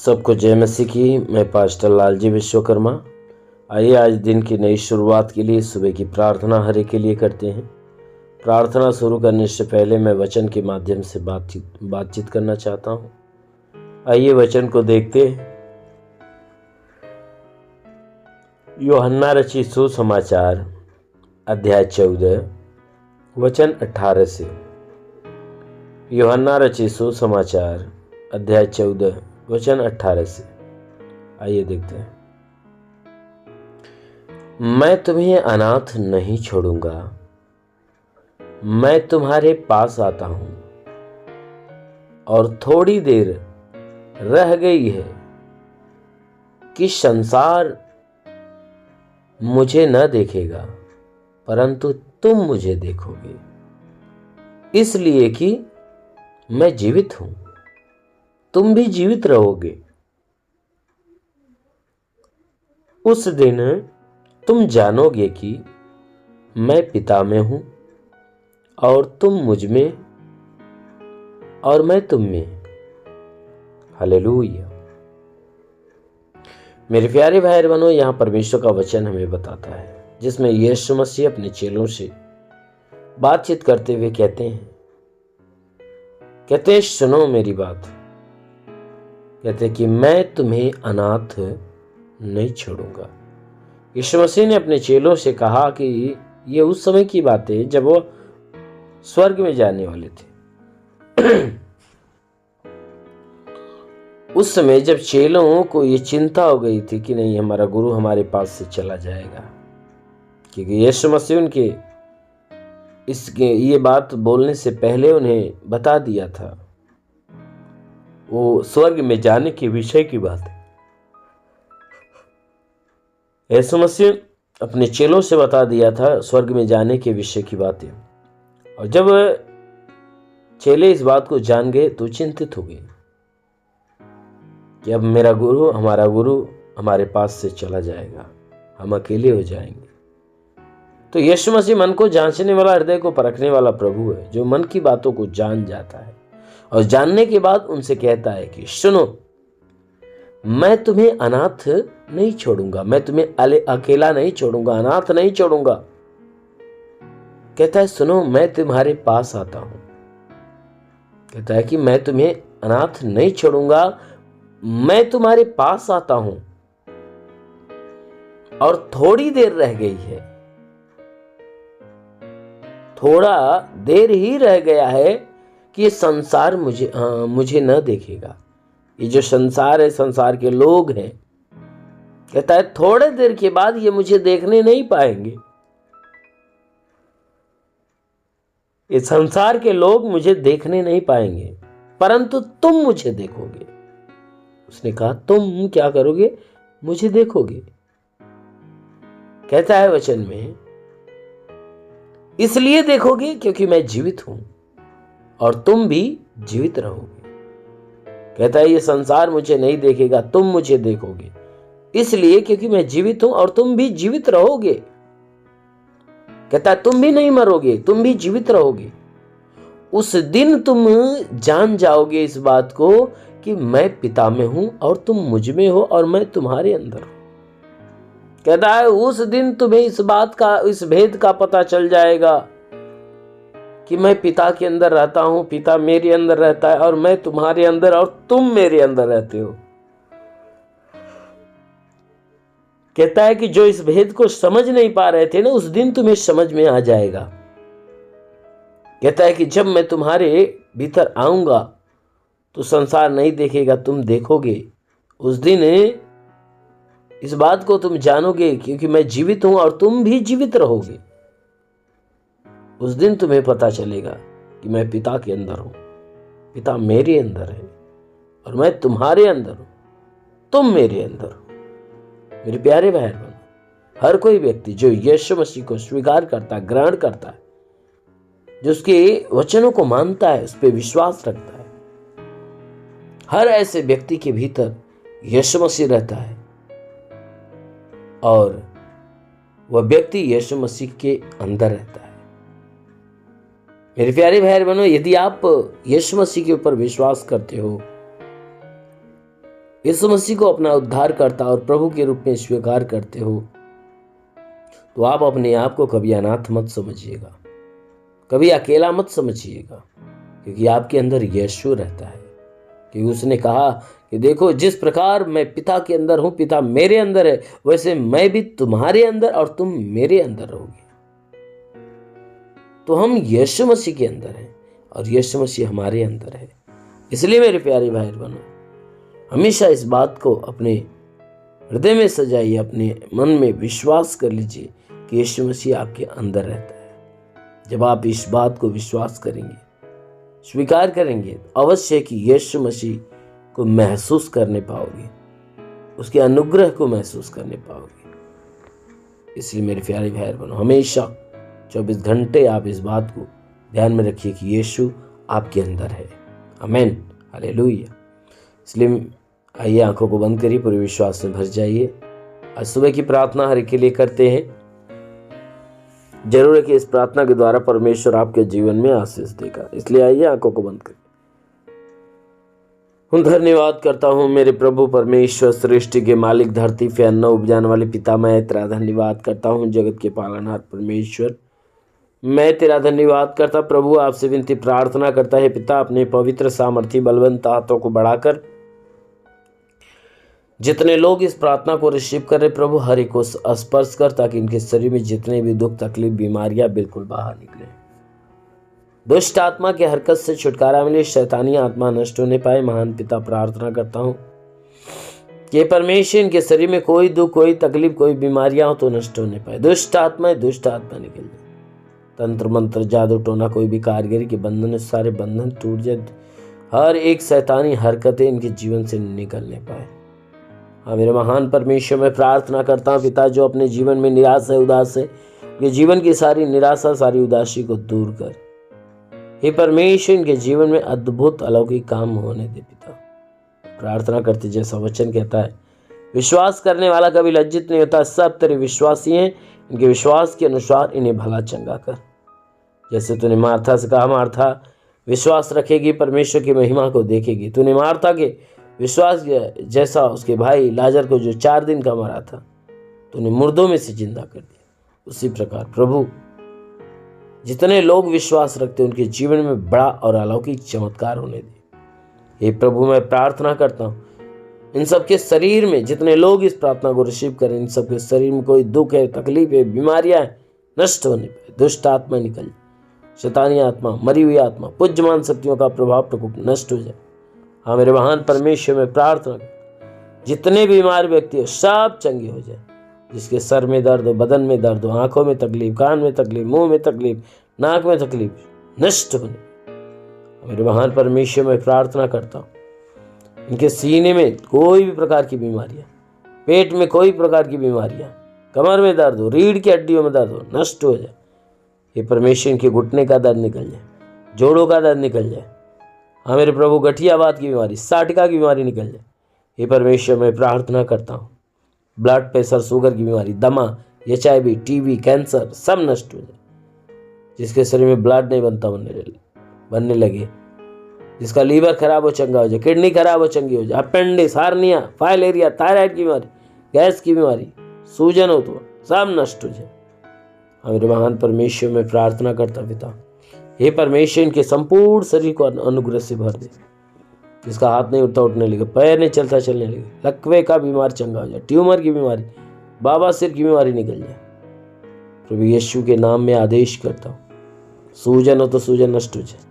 सबको जय मसीह की। मैं पास्टर लालजी विश्वकर्मा। आइए आज दिन की नई शुरुआत के लिए सुबह की प्रार्थना हर एक के लिए करते हैं। प्रार्थना शुरू करने से पहले मैं वचन के माध्यम से बातचीत करना चाहता हूँ। आइए वचन को देखते हैं। यूहन्ना रचित सुसमाचार अध्याय 14 वचन 18 से। यूहन्ना रचित सुसमाचार अध्याय 14 वचन 18 से। आइए देखते हैं। मैं तुम्हें अनाथ नहीं छोड़ूंगा, मैं तुम्हारे पास आता हूं। और थोड़ी देर रह गई है कि संसार मुझे न देखेगा, परंतु तुम मुझे देखोगे, इसलिए कि मैं जीवित हूं, तुम भी जीवित रहोगे। उस दिन तुम जानोगे कि मैं पिता में हूं और तुम मुझ में और मैं तुम में। हालेलुया। मेरे प्यारे भाई बहनों, यहां परमेश्वर का वचन हमें बताता है, जिसमें यीशु मसीह अपने चेलों से बातचीत करते हुए कहते हैं सुनो मेरी बात। कहते कि मैं तुम्हें अनाथ नहीं छोड़ूंगा। यीशु मसीह ने अपने चेलों से कहा कि ये उस समय की बात है जब वो स्वर्ग में जाने वाले थे। उस समय जब चेलों को ये चिंता हो गई थी कि नहीं, हमारा गुरु हमारे पास से चला जाएगा, क्योंकि यीशु मसीह उनके ये बात बोलने से पहले उन्हें बता दिया था। वो स्वर्ग में जाने के विषय की बात है। यीशु मसीह अपने चेलों से बता दिया था स्वर्ग में जाने के विषय की बातें। और जब चेले इस बात को जान गए तो चिंतित हो गए कि अब हमारा गुरु हमारे पास से चला जाएगा, हम अकेले हो जाएंगे। तो यीशु मसीह मन को जांचने वाला, हृदय को परखने वाला प्रभु है, जो मन की बातों को जान जाता है और जानने के बाद उनसे कहता है कि सुनो, मैं तुम्हें अनाथ नहीं छोड़ूंगा, मैं तुम्हें अकेला नहीं छोड़ूंगा, अनाथ नहीं छोड़ूंगा। कहता है सुनो, मैं तुम्हारे पास आता हूं। कहता है कि मैं तुम्हें अनाथ नहीं छोड़ूंगा, मैं तुम्हारे पास आता हूं। और थोड़ी देर रह गई है, थोड़ा देर ही रह गया है कि ये संसार मुझे न देखेगा। ये जो संसार है, संसार के लोग हैं, कहता है थोड़े देर के बाद ये मुझे देखने नहीं पाएंगे। ये संसार के लोग मुझे देखने नहीं पाएंगे, परंतु तुम मुझे देखोगे। उसने कहा तुम क्या करोगे? मुझे देखोगे। कहता है वचन में, इसलिए देखोगे क्योंकि मैं जीवित हूं और तुम भी जीवित रहोगे। कहता है ये संसार मुझे नहीं देखेगा, तुम मुझे देखोगे, इसलिए क्योंकि मैं जीवित हूं और तुम भी जीवित रहोगे। कहता है तुम भी नहीं मरोगे, तुम भी जीवित रहोगे। उस दिन तुम जान जाओगे इस बात को कि मैं पिता में हूं और तुम मुझ में हो और मैं तुम्हारे अंदर हूं। कहता है उस दिन तुम्हें इस भेद का पता चल जाएगा कि मैं पिता के अंदर रहता हूं, पिता मेरे अंदर रहता है और मैं तुम्हारे अंदर और तुम मेरे अंदर रहते हो। कहता है कि जो इस भेद को समझ नहीं पा रहे थे ना, उस दिन तुम्हें समझ में आ जाएगा। कहता है कि जब मैं तुम्हारे भीतर आऊंगा तो संसार नहीं देखेगा, तुम देखोगे। उस दिन इस बात को तुम जानोगे क्योंकि मैं जीवित हूं और तुम भी जीवित रहोगे। उस दिन तुम्हें पता चलेगा कि मैं पिता के अंदर हूं, पिता मेरे अंदर है और मैं तुम्हारे अंदर हूं, तुम मेरे अंदर हो। मेरे प्यारे भाई बहन, हर कोई व्यक्ति जो यीशु मसीह को स्वीकार करता है, ग्रहण करता है, जो उसके वचनों को मानता है, उस पर विश्वास रखता है, हर ऐसे व्यक्ति के भीतर यीशु मसीह रहता है और वह व्यक्ति यीशु मसीह के अंदर रहता है। मेरे प्यारे भाई बहनों, यदि आप यीशु मसीह के ऊपर विश्वास करते हो, यीशु मसीह को अपना उद्धारकर्ता और प्रभु के रूप में स्वीकार करते हो, तो आप अपने आप को कभी अनाथ मत समझिएगा, कभी अकेला मत समझिएगा, क्योंकि आपके अंदर यीशु रहता है। क्योंकि उसने कहा कि देखो, जिस प्रकार मैं पिता के अंदर हूं, पिता मेरे अंदर है, वैसे मैं भी तुम्हारे अंदर और तुम मेरे अंदर रहोगे। तो हम यीशु मसीह के अंदर हैं और यीशु मसीह हमारे अंदर है। इसलिए मेरे प्यारे भाई बहनों, हमेशा इस बात को अपने हृदय में सजाइए, अपने मन में विश्वास कर लीजिए कि यीशु मसीह आपके अंदर रहता है। जब आप इस बात को विश्वास करेंगे, स्वीकार करेंगे, अवश्य कि यीशु मसीह को महसूस करने पाओगे, उसके अनुग्रह को महसूस करने पाओगे। इसलिए मेरे प्यारे भाई बहनों, हमेशा 24 घंटे आप इस बात को ध्यान में रखिए कि यीशु आपके अंदर है। आमीन, हालेलुया। इसलिए आइए आंखों को बंद करिए, पूरे विश्वास में भर जाइए। आज सुबह की प्रार्थना हर एक के लिए करते हैं। जरूर है कि इस प्रार्थना के द्वारा परमेश्वर आपके जीवन में आशीष देगा। इसलिए आइए आंखों को बंद करिए। धन्यवाद करता हूँ मेरे प्रभु परमेश्वर, सृष्टि के मालिक, धरती पे अन्न उपजाने वाले पिता, मैं तेरा धन्यवाद करता हूँ। जगत के पालनहार परमेश्वर, मैं तेरा धन्यवाद करता प्रभु। आपसे विनती प्रार्थना करता है पिता, अपने पवित्र सामर्थी बलवंत हाथों को बढ़ाकर जितने लोग इस प्रार्थना को रिसीव कर रहे प्रभु, हर एक को स्पर्श कर, ताकि इनके शरीर में जितने भी दुख, तकलीफ, बीमारियां बिल्कुल बाहर निकले। दुष्ट आत्मा की हरकत से छुटकारा मिले, शैतानी आत्मा नष्ट होने पाए। महान पिता, प्रार्थना करता हूँ कि परमेश्वर इनके शरीर में कोई दुख, कोई तकलीफ, कोई बीमारियां हो तो नष्ट होने पाए। दुष्ट आत्मा निकल जाए। तंत्र मंत्र, जादू टोना, कोई भी कारीगरी के बंधन, सारे बंधन टूट जाए। हर एक शैतानी हरकतें इनके जीवन से निकलने पाए। हाँ मेरे महान परमेश्वर, मैं प्रार्थना करता हूँ पिता, जो अपने जीवन में निराश है, उदास है, ये जीवन की सारी निराशा, सारी उदासी को दूर कर। हे परमेश्वर, इनके जीवन में अद्भुत अलौकिक काम होने दे पिता। प्रार्थना करते जैसा वचन कहता है, विश्वास करने वाला कभी लज्जित नहीं होता। सब तेरे विश्वासी हैं, इनके विश्वास के अनुसार इन्हें भला चंगा कर। जैसे तूने मार्था से कहा, मार्था विश्वास रखेगी, परमेश्वर की महिमा को देखेगी। तूने मार्था के विश्वास जैसा उसके भाई लाजर को, जो 4 दिन का मरा था, तूने मुर्दों में से जिंदा कर दिया। उसी प्रकार प्रभु, जितने लोग विश्वास रखते उनके जीवन में बड़ा और अलौकिक चमत्कार होने दे। हे प्रभु, मैं प्रार्थना करता हूँ इन सबके शरीर में, जितने लोग इस प्रार्थना को रिसीव करें, इन सबके शरीर में कोई दुख है, तकलीफ है, बीमारियां है, नष्ट होने पाए। दुष्ट आत्मा निकल, शैतानी आत्मा, मरी हुई आत्मा, पुज्यमान शक्तियों का प्रभाव प्रकोप नष्ट हो जाए। हाँ मेरे महान परमेश्वर, में प्रार्थना, जितने बीमार व्यक्ति हो सब चंगे हो जाए। जिसके सर में दर्द हो, बदन में दर्द हो, आंखों में तकलीफ, कान में तकलीफ, मुंह में तकलीफ, नाक में तकलीफ, नष्ट होने। मेरे महान परमेश्वर, में प्रार्थना करता हूँ इनके सीने में कोई भी प्रकार की बीमारियां, पेट में कोई प्रकार की बीमारियां, कमर में दर्द हो, रीढ़ की हड्डियों में दर्द हो, नष्ट हो जाए। ये परमेश्वर, इनके घुटने का दर्द निकल जाए, जोड़ों का दर्द निकल जाए। हाँ मेरे प्रभु, गठियावात की बीमारी, साटिका की बीमारी निकल जाए। हे परमेश्वर, मैं प्रार्थना करता हूँ ब्लड प्रेशर, शुगर की बीमारी, दमा, HIV, TB, कैंसर सब नष्ट हो जाए। जिसके शरीर में ब्लड नहीं बनने लगे, जिसका लीवर खराब हो चंगा हो जाए, किडनी खराब हो चंगी हो जाए, अपेंडिक्स, हार्निया, फाइलेरिया, थायराइड की बीमारी, गैस की बीमारी, सूजन हो तो सब नष्ट हो जाए। मेरे महान परमेश्वर, में प्रार्थना करता पिता, हे परमेश्वर, इनके संपूर्ण शरीर को अनुग्रह से भर दे। जिसका हाथ नहीं उठता उठने लगे, पैर नहीं चलता चलने लगे, लकवे का बीमार चंगा हो जाए, ट्यूमर की बीमारी, बवासीर की बीमारी निकल जाए। प्रभु यीशु के नाम में आदेश करता हूँ, सूजन हो तो सूजन नष्ट हो जाए।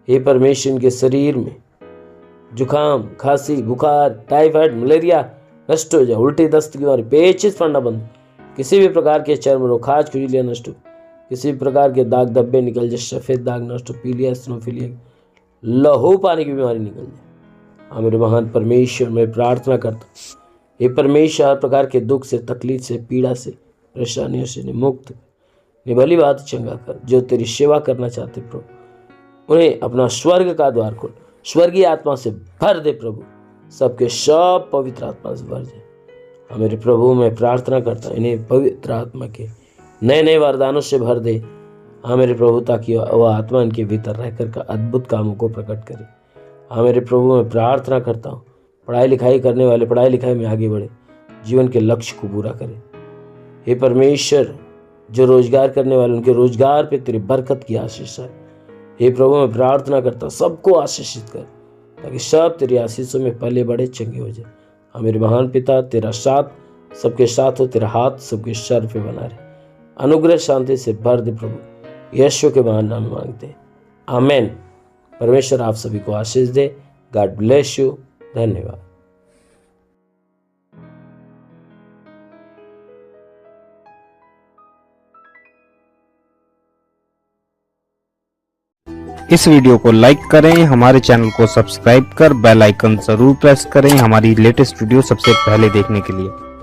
हे परमेश्वर, इनके शरीर में जुकाम, खांसी, बुखार, टाइफाइड, मलेरिया नष्ट हो जाए। उल्टी, दस्त की बीमारी, पेचिश पड़ना बंद, किसी भी प्रकार के चर्म रोग, खाज, खुजलियाँ नष्ट हो, किसी भी प्रकार के दाग धब्बे निकल जाए, सफेद दाग नष्ट हो, पीलिया, स्नोफिलिया, लहू पानी की बीमारी निकल जाए। हाँ मेरे महान परमेश्वर, मैं प्रार्थना करता हूँ, हे परमेश्वर, हर प्रकार के दुख से, तकलीफ से, पीड़ा से, परेशानियों से मुक्त कर, भली बात चंगा कर। जो तेरी सेवा करना चाहते प्रभु, उन्हें अपना स्वर्ग का द्वार खोल, स्वर्गीय आत्मा से भर दे प्रभु, सबके सब पवित्र आत्मा से भर जाए। हाँ मेरे प्रभु, मैं प्रार्थना करता हूँ इन्हें पवित्र आत्मा के नए नए वरदानों से भर दे। हाँ मेरे प्रभु, ताकि वह आत्मा इनके भीतर रहकर का अद्भुत कामों को प्रकट करे। हाँ मेरे प्रभु, मैं प्रार्थना करता हूँ पढ़ाई लिखाई करने वाले पढ़ाई लिखाई में आगे बढ़े, जीवन के लक्ष्य को पूरा करें। हे परमेश्वर, जो रोजगार करने वाले उनके रोजगार पे तेरी बरकत की आशीष है। हे प्रभु, मैं प्रार्थना करता सबको आशीषित कर, ताकि सब तेरी आशीषों में पले बड़े चंगे हो जाए। हाँ मेरे महान पिता, तेरा साथ सबके साथ हो, तेरा हाथ सबके सर पे बना रहे। अनुग्रह शांति से भर दे प्रभु, यीशु के महान नाम में मांगते हैं, आमेन। परमेश्वर आप सभी को आशीष दे। God bless you. धन्यवाद। इस वीडियो को लाइक करें, हमारे चैनल को सब्सक्राइब कर बेल आइकन जरूर प्रेस करें हमारी लेटेस्ट वीडियो सबसे पहले देखने के लिए।